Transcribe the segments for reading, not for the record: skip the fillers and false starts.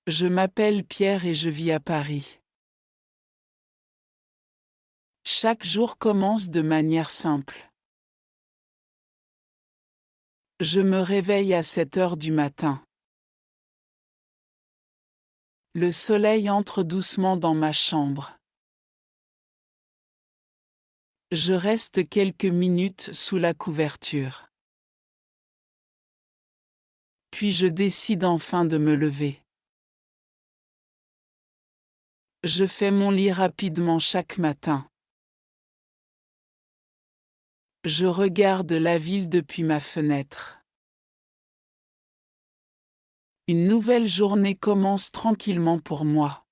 Je m'appelle Pierre et je vis à Paris. Chaque jour commence de manière simple. Je me réveille à 7 heures du matin. Le soleil entre doucement dans ma chambre. Je reste quelques minutes sous la couverture. Puis je décide enfin de me lever. Je fais mon lit rapidement chaque matin. Je regarde la ville depuis ma fenêtre. Une nouvelle journée commence tranquillement pour moi.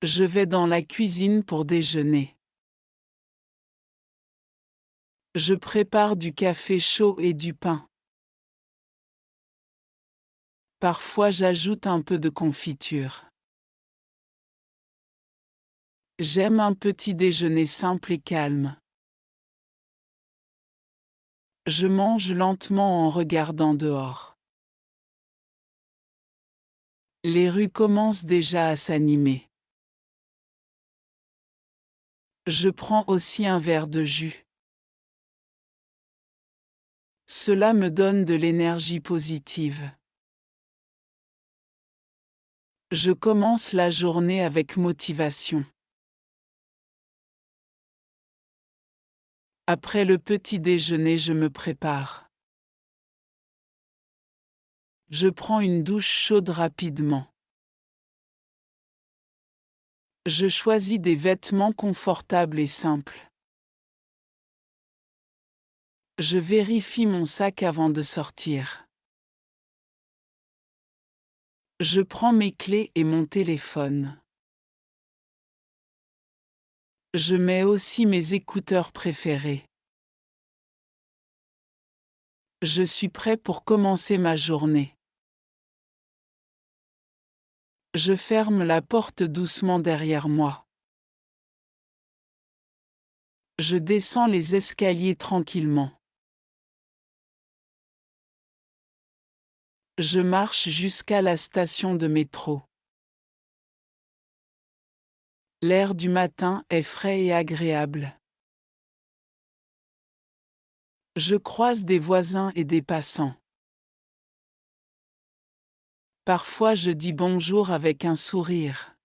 Je vais dans la cuisine pour déjeuner. Je prépare du café chaud et du pain. Parfois j'ajoute un peu de confiture. J'aime un petit déjeuner simple et calme. Je mange lentement en regardant dehors. Les rues commencent déjà à s'animer. Je prends aussi un verre de jus. Cela me donne de l'énergie positive. Je commence la journée avec motivation. Après le petit déjeuner, je me prépare. Je prends une douche chaude rapidement. Je choisis des vêtements confortables et simples. Je vérifie mon sac avant de sortir. Je prends mes clés et mon téléphone. Je mets aussi mes écouteurs préférés. Je suis prêt pour commencer ma journée. Je ferme la porte doucement derrière moi. Je descends les escaliers tranquillement. Je marche jusqu'à la station de métro. L'air du matin est frais et agréable. Je croise des voisins et des passants. Parfois je dis bonjour avec un sourire.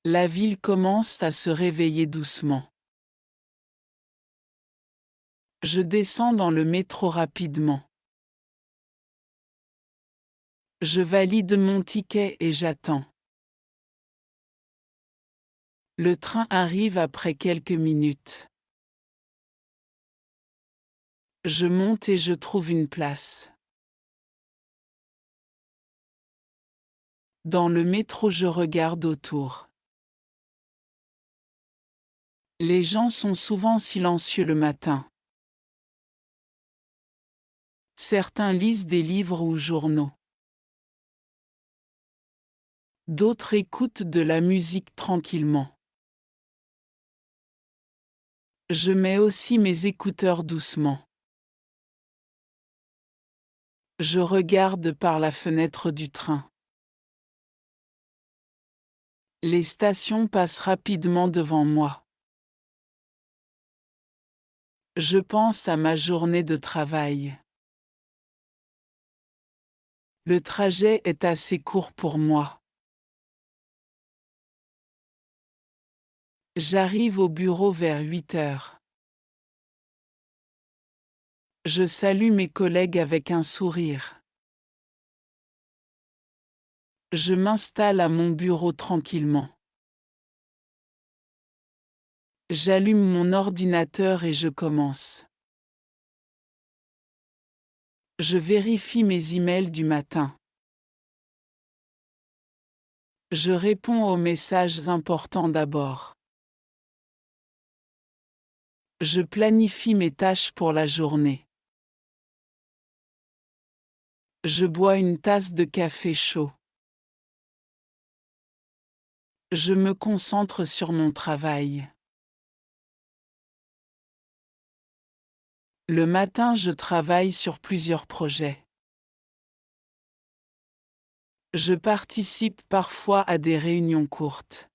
La ville commence à se réveiller doucement. Je descends dans le métro rapidement. Je valide mon ticket et j'attends. Le train arrive après quelques minutes. Je monte et je trouve une place. Dans le métro, je regarde autour. Les gens sont souvent silencieux le matin. Certains lisent des livres ou journaux. D'autres écoutent de la musique tranquillement. Je mets aussi mes écouteurs doucement. Je regarde par la fenêtre du train. Les stations passent rapidement devant moi. Je pense à ma journée de travail. Le trajet est assez court pour moi. J'arrive au bureau vers 8 heures. Je salue mes collègues avec un sourire. Je m'installe à mon bureau tranquillement. J'allume mon ordinateur et je commence. Je vérifie mes emails du matin. Je réponds aux messages importants d'abord. Je planifie mes tâches pour la journée. Je bois une tasse de café chaud. Je me concentre sur mon travail. Le matin, je travaille sur plusieurs projets. Je participe parfois à des réunions courtes.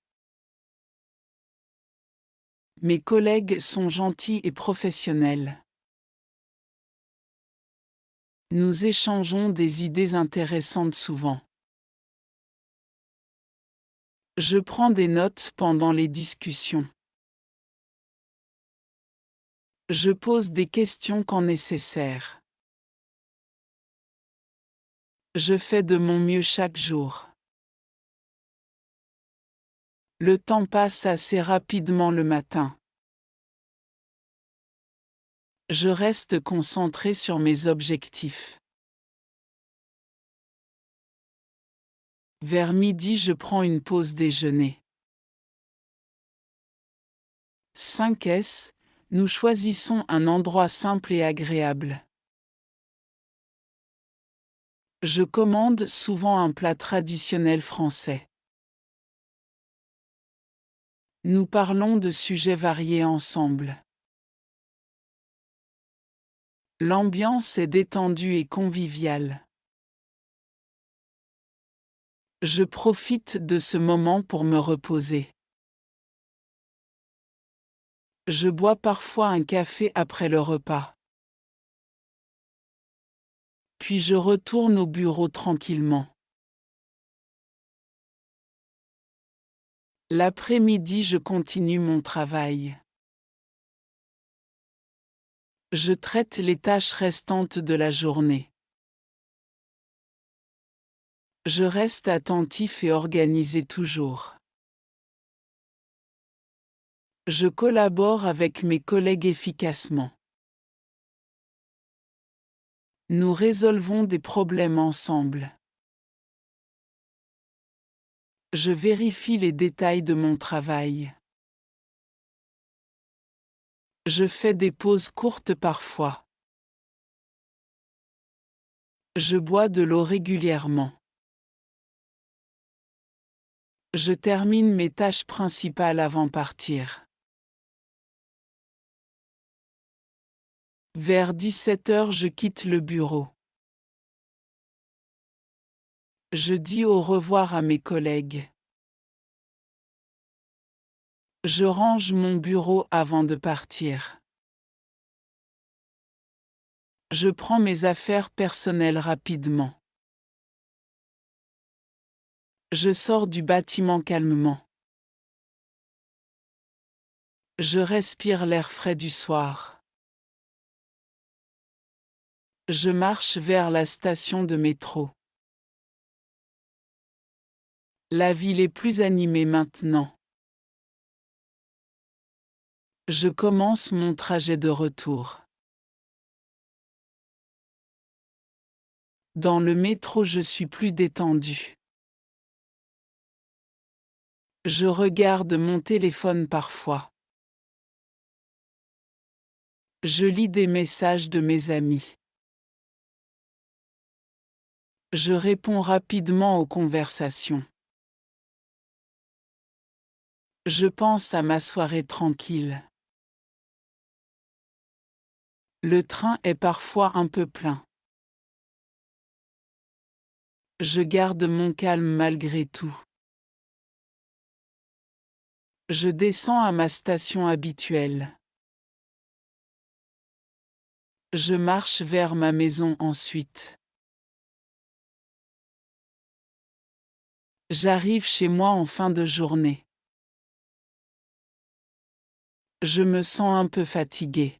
Mes collègues sont gentils et professionnels. Nous échangeons des idées intéressantes souvent. Je prends des notes pendant les discussions. Je pose des questions quand nécessaire. Je fais de mon mieux chaque jour. Le temps passe assez rapidement le matin. Je reste concentré sur mes objectifs. Vers midi, je prends une pause déjeuner. 5S, nous choisissons un endroit simple et agréable. Je commande souvent un plat traditionnel français. Nous parlons de sujets variés ensemble. L'ambiance est détendue et conviviale. Je profite de ce moment pour me reposer. Je bois parfois un café après le repas. Puis je retourne au bureau tranquillement. L'après-midi, je continue mon travail. Je traite les tâches restantes de la journée. Je reste attentif et organisé toujours. Je collabore avec mes collègues efficacement. Nous résolvons des problèmes ensemble. Je vérifie les détails de mon travail. Je fais des pauses courtes parfois. Je bois de l'eau régulièrement. Je termine mes tâches principales avant de partir. Vers 17h, je quitte le bureau. Je dis au revoir à mes collègues. Je range mon bureau avant de partir. Je prends mes affaires personnelles rapidement. Je sors du bâtiment calmement. Je respire l'air frais du soir. Je marche vers la station de métro. La ville est plus animée maintenant. Je commence mon trajet de retour. Dans le métro, je suis plus détendu. Je regarde mon téléphone parfois. Je lis des messages de mes amis. Je réponds rapidement aux conversations. Je pense à ma soirée tranquille. Le train est parfois un peu plein. Je garde mon calme malgré tout. Je descends à ma station habituelle. Je marche vers ma maison ensuite. J'arrive chez moi en fin de journée. Je me sens un peu fatigué.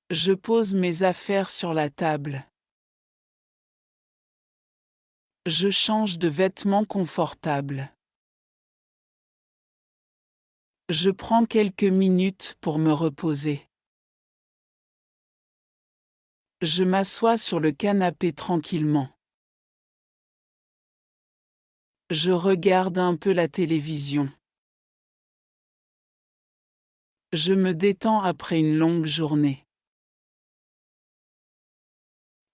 Je pose mes affaires sur la table. Je change de vêtements confortables. Je prends quelques minutes pour me reposer. Je m'assois sur le canapé tranquillement. Je regarde un peu la télévision. Je me détends après une longue journée.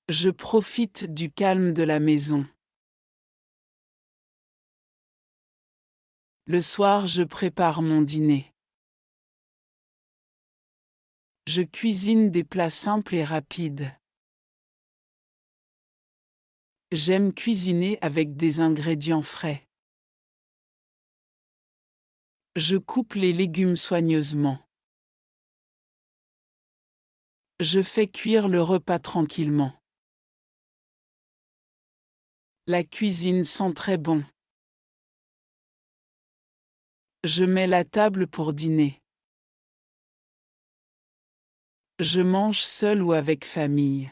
Je profite du calme de la maison. Le soir, je prépare mon dîner. Je cuisine des plats simples et rapides. J'aime cuisiner avec des ingrédients frais. Je coupe les légumes soigneusement. Je fais cuire le repas tranquillement. La cuisine sent très bon. Je mets la table pour dîner. Je mange seul ou avec famille.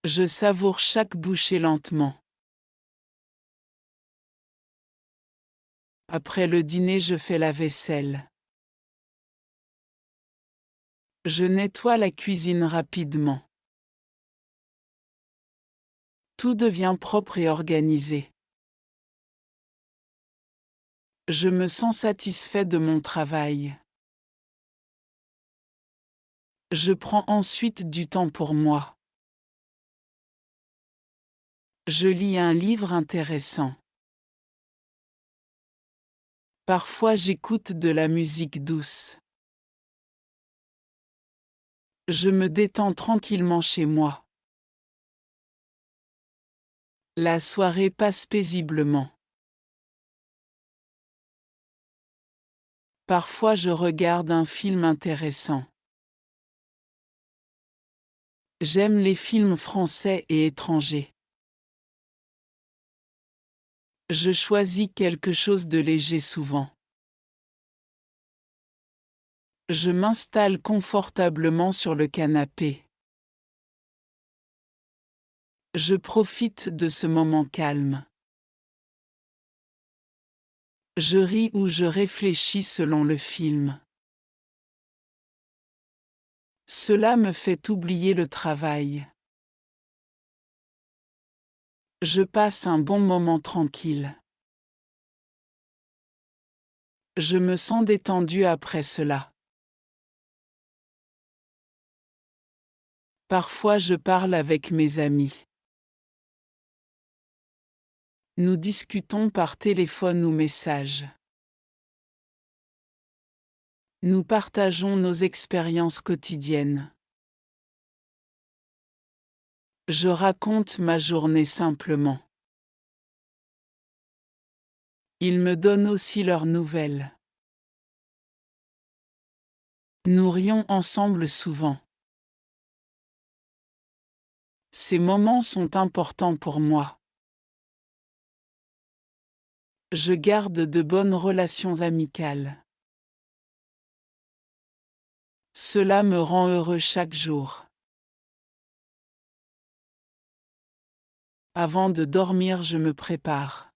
Je savoure chaque bouchée lentement. Après le dîner, je fais la vaisselle. Je nettoie la cuisine rapidement. Tout devient propre et organisé. Je me sens satisfait de mon travail. Je prends ensuite du temps pour moi. Je lis un livre intéressant. Parfois j'écoute de la musique douce. Je me détends tranquillement chez moi. La soirée passe paisiblement. Parfois je regarde un film intéressant. J'aime les films français et étrangers. Je choisis quelque chose de léger souvent. Je m'installe confortablement sur le canapé. Je profite de ce moment calme. Je ris ou je réfléchis selon le film. Cela me fait oublier le travail. Je passe un bon moment tranquille. Je me sens détendu après cela. Parfois je parle avec mes amis. Nous discutons par téléphone ou message. Nous partageons nos expériences quotidiennes. Je raconte ma journée simplement. Ils me donnent aussi leurs nouvelles. Nous rions ensemble souvent. Ces moments sont importants pour moi. Je garde de bonnes relations amicales. Cela me rend heureux chaque jour. Avant de dormir, je me prépare.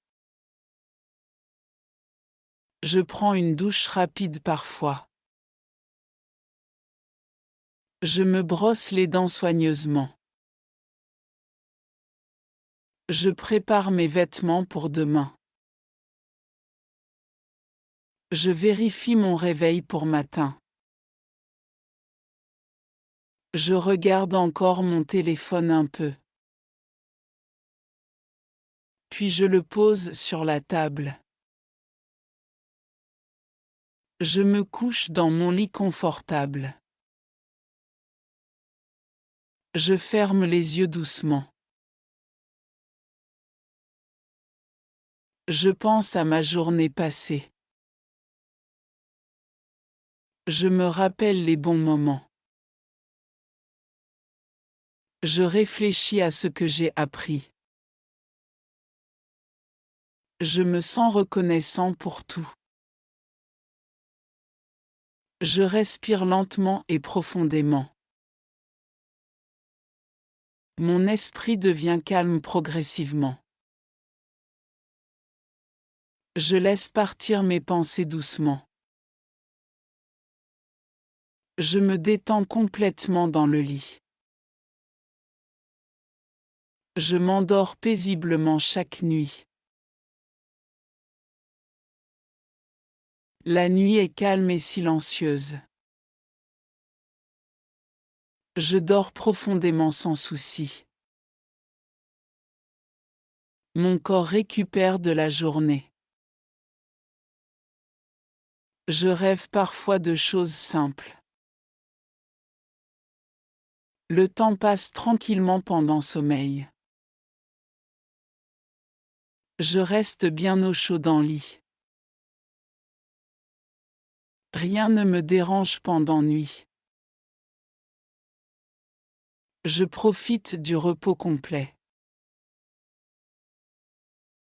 Je prends une douche rapide parfois. Je me brosse les dents soigneusement. Je prépare mes vêtements pour demain. Je vérifie mon réveil pour matin. Je regarde encore mon téléphone un peu. Puis je le pose sur la table. Je me couche dans mon lit confortable. Je ferme les yeux doucement. Je pense à ma journée passée. Je me rappelle les bons moments. Je réfléchis à ce que j'ai appris. Je me sens reconnaissant pour tout. Je respire lentement et profondément. Mon esprit devient calme progressivement. Je laisse partir mes pensées doucement. Je me détends complètement dans le lit. Je m'endors paisiblement chaque nuit. La nuit est calme et silencieuse. Je dors profondément sans souci. Mon corps récupère de la journée. Je rêve parfois de choses simples. Le temps passe tranquillement pendant sommeil. Je reste bien au chaud dans le lit. Rien ne me dérange pendant nuit. Je profite du repos complet.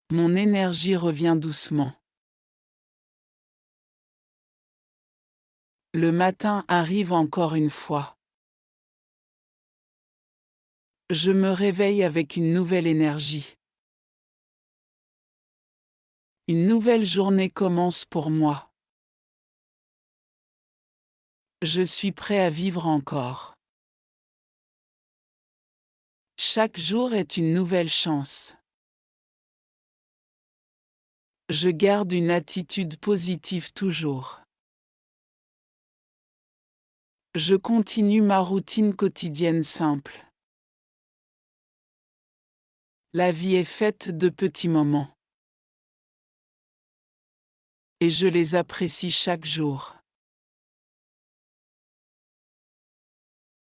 Mon énergie revient doucement. Le matin arrive encore une fois. Je me réveille avec une nouvelle énergie. Une nouvelle journée commence pour moi. Je suis prêt à vivre encore. Chaque jour est une nouvelle chance. Je garde une attitude positive toujours. Je continue ma routine quotidienne simple. La vie est faite de petits moments. Et je les apprécie chaque jour.